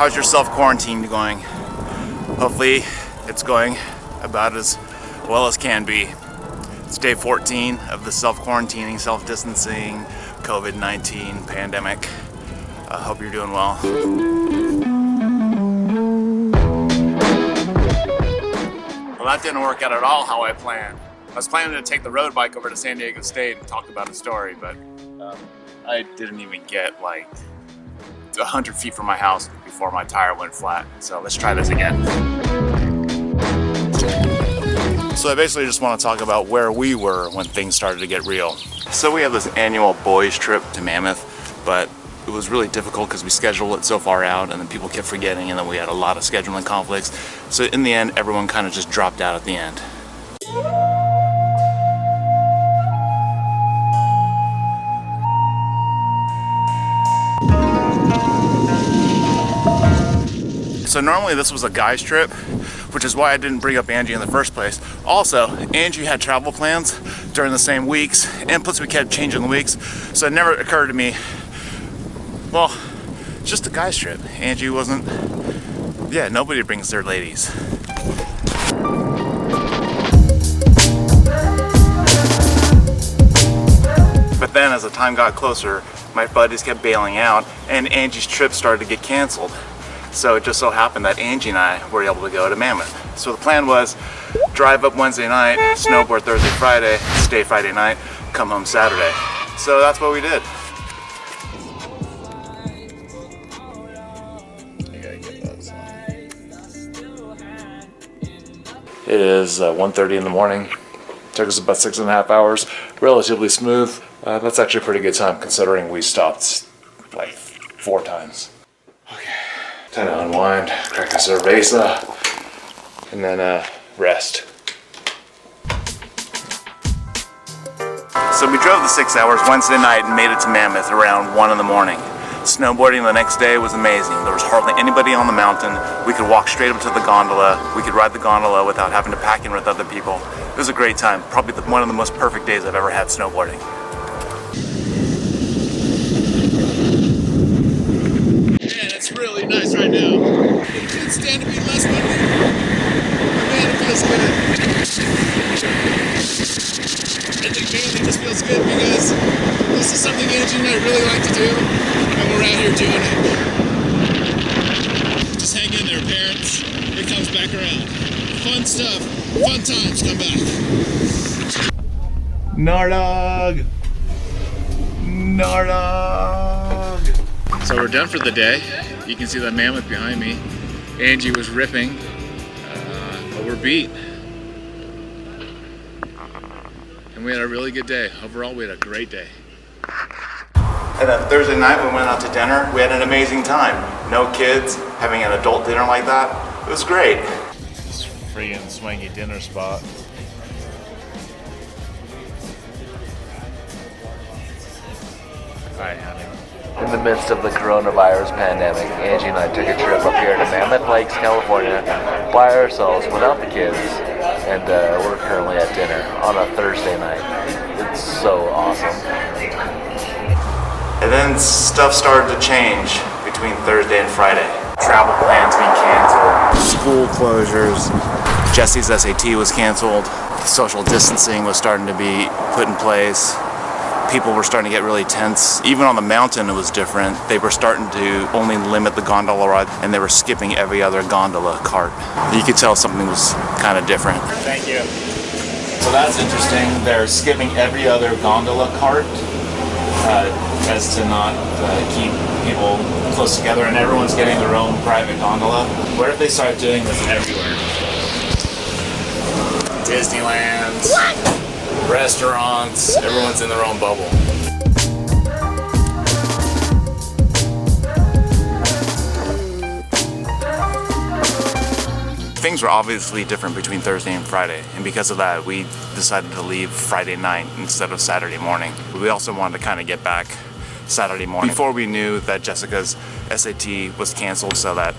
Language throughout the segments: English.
How's your self-quarantine going? Hopefully it's going about as well as can be. It's day 14 of the self-quarantining, self-distancing, COVID-19 pandemic. I hope you're doing well. Well, that didn't work out at all how I planned. I was planning to take the road bike over to San Diego State and talk about a story, but I didn't even get like 100 feet from my house before my tire went flat. So let's try this again. So I basically just want to talk about where we were when things started to get real. So we have this annual boys trip to Mammoth, but it was really difficult because we scheduled it so far out and then people kept forgetting, and then we had a lot of scheduling conflicts. So in the end, everyone kind of just dropped out at the end. So normally this was a guy's trip, which is why I didn't bring up Angie in the first place. Also, Angie had travel plans during the same weeks, and plus we kept changing the weeks, so it never occurred to me, well, it's just a guy's trip. Angie wasn't, yeah, nobody brings their ladies. But then as the time got closer, my buddies kept bailing out, and Angie's trip started to get canceled. So it just so happened that Angie and I were able to go to Mammoth. So the plan was drive up Wednesday night, snowboard Thursday, Friday, stay Friday night, come home Saturday. So that's what we did. It is 1:30 in the morning. Took us about 6.5 hours, relatively smooth. That's actually a pretty good time considering we stopped like 4 times. Okay. Time to unwind, crack a cerveza, and then rest. So we drove the 6 hours Wednesday night and made it to Mammoth around 1 in the morning. Snowboarding the next day was amazing. There was hardly anybody on the mountain. We could walk straight up to the gondola. We could ride the gondola without having to pack in with other people. It was a great time. Probably one of the most perfect days I've ever had snowboarding. It's really nice right now. It can't stand to be less windy. Man, it feels good. I think mainly just feels good because this is something Angie and I really like to do, and we're out here doing it. Just hang in there, parents. It comes back around. Fun stuff, fun times come back. Nardog! Nardog! So we're done for the day. You can see the Mammoth behind me. Angie was ripping, but we're beat. And we had a really good day. Overall, we had a great day. And then Thursday night we went out to dinner. We had an amazing time. No kids, having an adult dinner like that. It was great. This freaking swanky dinner spot. Alright, honey. In the midst of the coronavirus pandemic, Angie and I took a trip up here to Mammoth Lakes, California, by ourselves without the kids, and we're currently at dinner on a Thursday night. It's so awesome. And then stuff started to change between Thursday and Friday. Travel plans being canceled, school closures, Jesse's SAT was canceled, social distancing was starting to be put in place. People were starting to get really tense. Even on the mountain it was different. They were starting to only limit the gondola ride, and they were skipping every other gondola cart. You could tell something was kind of different. Thank you. So that's interesting. They're skipping every other gondola cart as to not keep people close together, and everyone's getting their own private gondola. What if they start doing this everywhere? Disneyland. What? Restaurants, everyone's in their own bubble. Things were obviously different between Thursday and Friday, and because of that we decided to leave Friday night instead of Saturday morning. We also wanted to kind of get back Saturday morning before we knew that Jessica's SAT was canceled, so that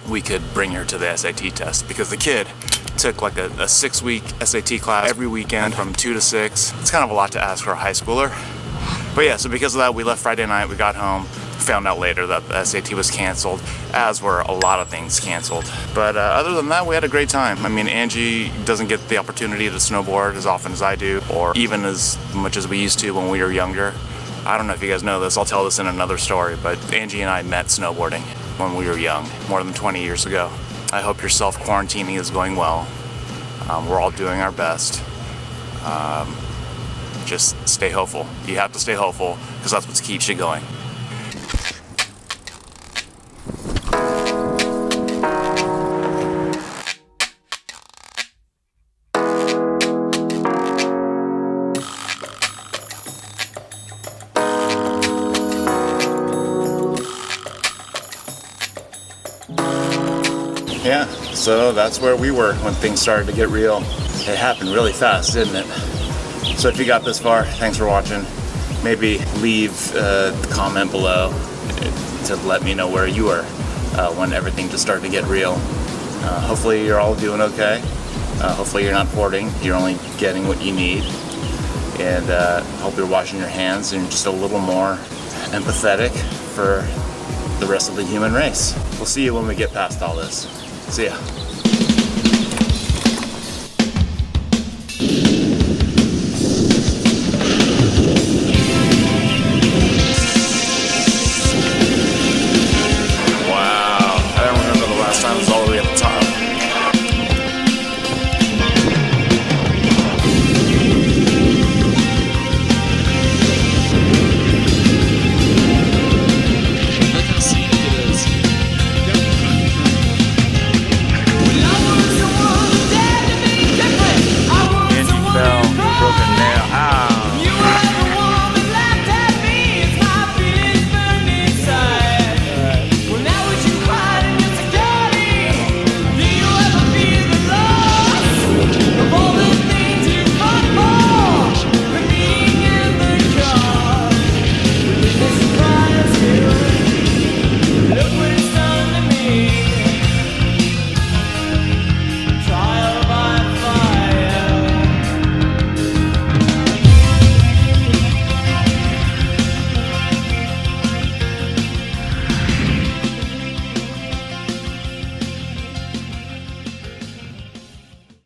we could bring her to the SAT test, because the kid took like a 6-week SAT class every weekend from 2 to 6. It's kind of a lot to ask for a high schooler. But yeah, so because of that, we left Friday night, we got home found out later that the SAT was canceled, as were a lot of things canceled. But other than that, we had a great time. I mean, Angie doesn't get the opportunity to snowboard as often as I do, or even as much as we used to when we were younger. I don't know if you guys know this, I'll tell this in another story, but Angie and I met snowboarding when we were young, more than 20 years ago. I hope your self-quarantining is going well. We're all doing our best. Just stay hopeful. You have to stay hopeful, because that's what keeps you going. Yeah, so that's where we were when things started to get real. It happened really fast, didn't it? So if you got this far, thanks for watching. Maybe leave a comment below to let me know where you were when everything just started to get real. Hopefully you're all doing okay. Hopefully you're not hoarding, you're only getting what you need. And hope you're washing your hands and just a little more empathetic for the rest of the human race. We'll see you when we get past all this. See ya.